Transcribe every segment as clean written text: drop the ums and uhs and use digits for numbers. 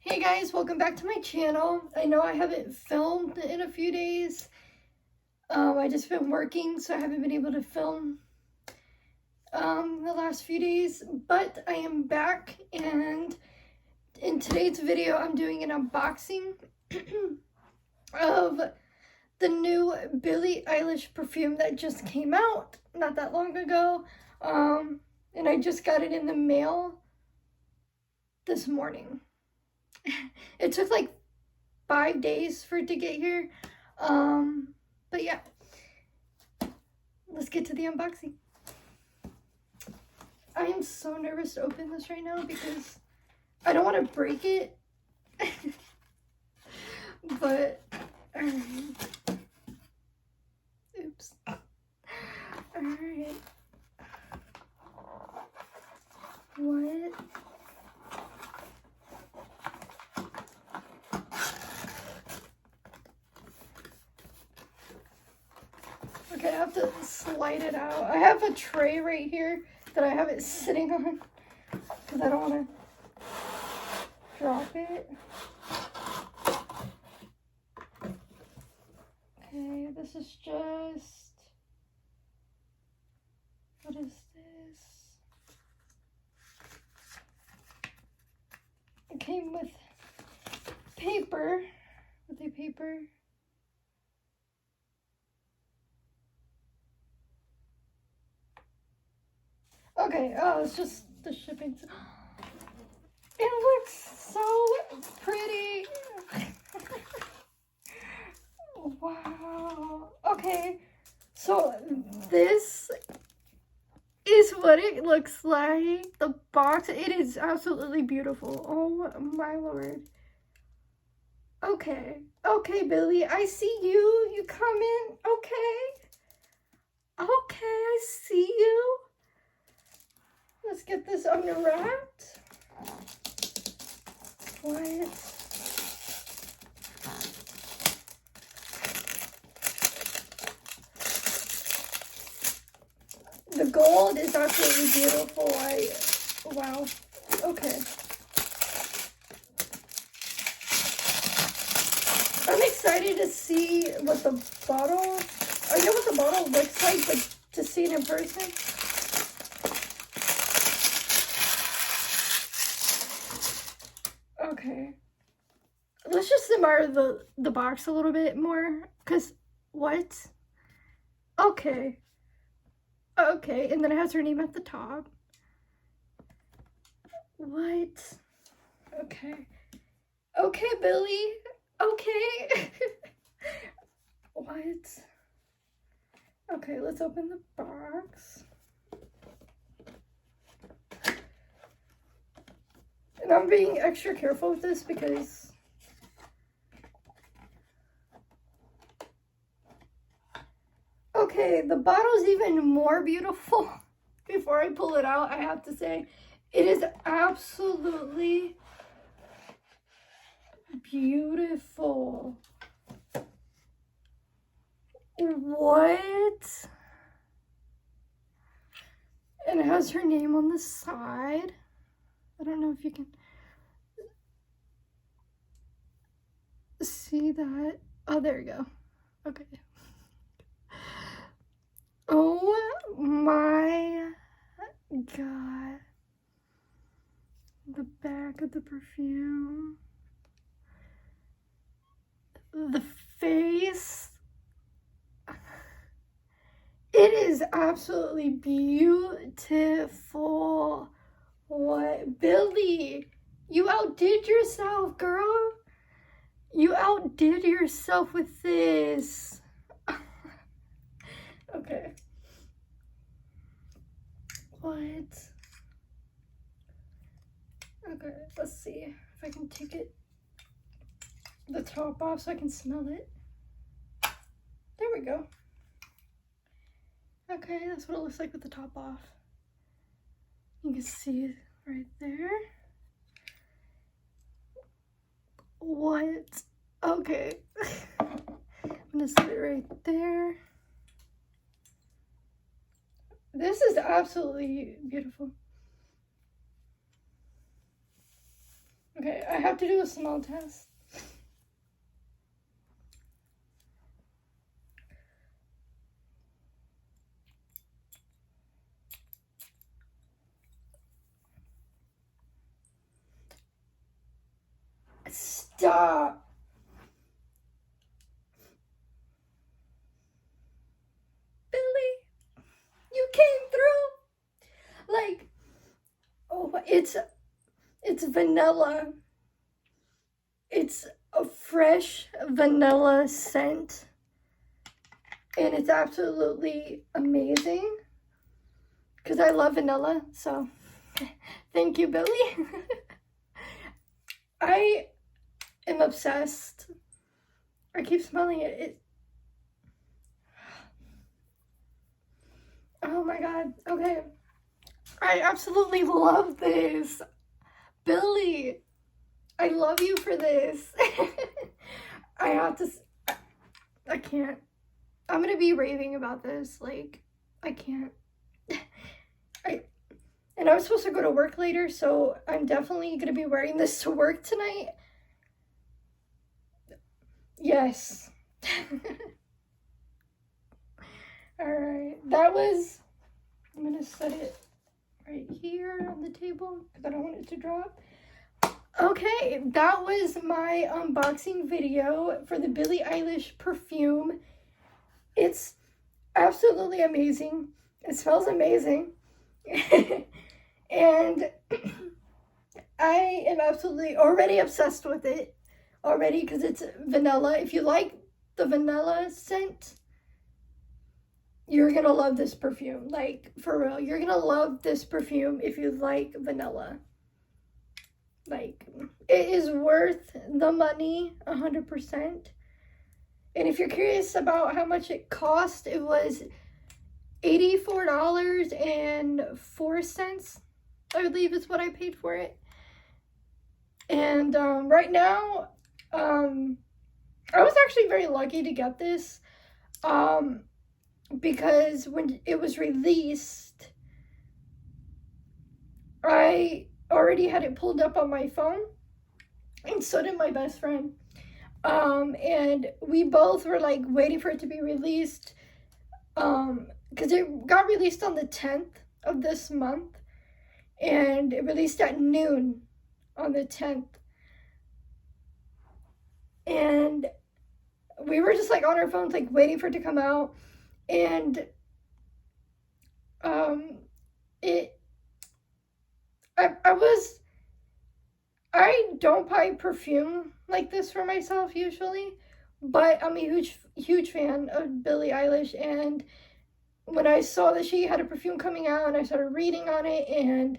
Hey guys, welcome back to my channel. I know I haven't filmed in a few days. I just been working, so I haven't been able to film the last few days, but I am back, and in today's video I'm doing an unboxing of the new Billie Eilish perfume that just came out not that long ago, and I just got it in the mail this morning. It took like 5 days for it to get here, but yeah, let's get to the unboxing. I am so nervous to open this right now because I don't want to break it. But oops. Alright. What? Okay, I have to slide it out. I have a tray right here that I have it sitting on because I don't want to drop it. Okay, this is just, what is this? It came with paper, Okay, oh, it's just the shipping. It looks so pretty. Wow. Okay, so this is what it looks like. The box, it is absolutely beautiful. Oh my lord. Okay, Billie, I see you. You come in. Okay, I see you. Let's get this unwrapped. What? The gold is absolutely beautiful. Wow. Okay. I'm excited to see what the bottle, I know what the bottle looks like, but to see it in person. Okay. Let's just admire the box a little bit more, because what? Okay. Okay, and then it has her name at the top. What? Okay. Okay, Billie. Okay. What? Okay, let's open the box. And I'm being extra careful with this because okay, the bottle's even more beautiful. Before I pull it out, I have to say it is absolutely beautiful. What? And it has her name on the side. I don't know if you can see that. Oh, there we go. Okay. Oh my god. The back of the perfume. The face. It is absolutely beautiful. What? Billie, you outdid yourself, girl. You outdid yourself with this. Okay. What? Okay, let's see if I can take the top off so I can smell it. There we go. Okay, that's what it looks like with the top off. You can see it right there. What? Okay. I'm gonna set it right there. This is absolutely beautiful. Okay, I have to do a smell test. Stop. Billie, you came through. Like, oh, it's vanilla. It's a fresh vanilla scent. And it's absolutely amazing. Because I love vanilla, so thank you, Billie. I am obsessed. I keep smelling it. Oh my god. Okay. I absolutely love this. Billie, I love you for this. I have to, I can't. I'm gonna be raving about this. Like, I can't. And I was supposed to go to work later, so I'm definitely gonna be wearing this to work tonight. Yes. Alright, that was, I'm gonna set it right here on the table because I don't want it to drop. Okay, that was my unboxing video for the Billie Eilish perfume. It's absolutely amazing. It smells amazing. And I am absolutely already obsessed with it already because it's vanilla. If you like the vanilla scent, you're gonna love this perfume. Like, for real, you're gonna love this perfume if you like vanilla. Like, it is worth the money 100%. And if you're curious about how much it cost, it was $84.04, I believe is what I paid for it. And right now, I was actually very lucky to get this because when it was released, I already had it pulled up on my phone, and so did my best friend. And we both were like waiting for it to be released because it got released on the 10th of this month, and it released at noon on the 10th. And we were just like on our phones, like waiting for it to come out. And I don't buy perfume like this for myself usually, but I'm a huge fan of Billie Eilish. And when I saw that she had a perfume coming out and I started reading on it and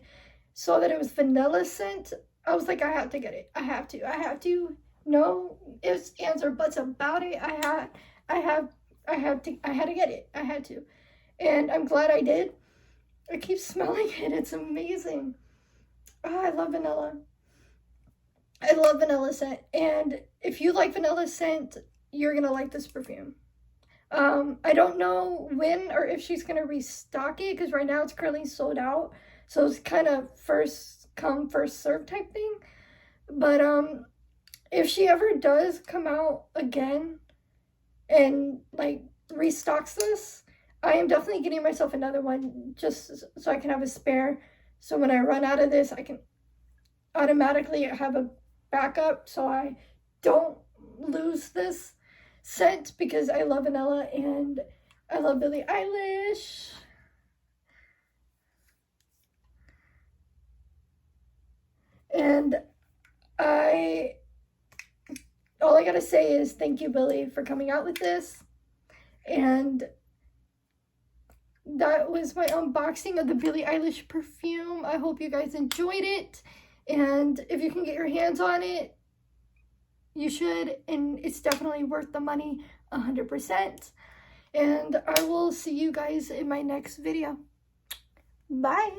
saw that it was vanilla scent, I was like, I have to get it. I have to. No ifs, ands, or buts about it. I had to get it. I had to. And I'm glad I did. I keep smelling it. It's amazing. Oh, I love vanilla. I love vanilla scent. And if you like vanilla scent, you're going to like this perfume. I don't know when or if she's going to restock it because right now it's currently sold out. So it's kind of first come, first serve type thing. But if she ever does come out again and like restocks this, I am definitely getting myself another one just so I can have a spare. So when I run out of this, I can automatically have a backup so I don't lose this scent because I love vanilla and I love Billie Eilish. And all I gotta say is thank you, Billie, for coming out with this. And that was my unboxing of the Billie Eilish perfume. I hope you guys enjoyed it. And if you can get your hands on it, you should. And it's definitely worth the money 100%. And I will see you guys in my next video. Bye.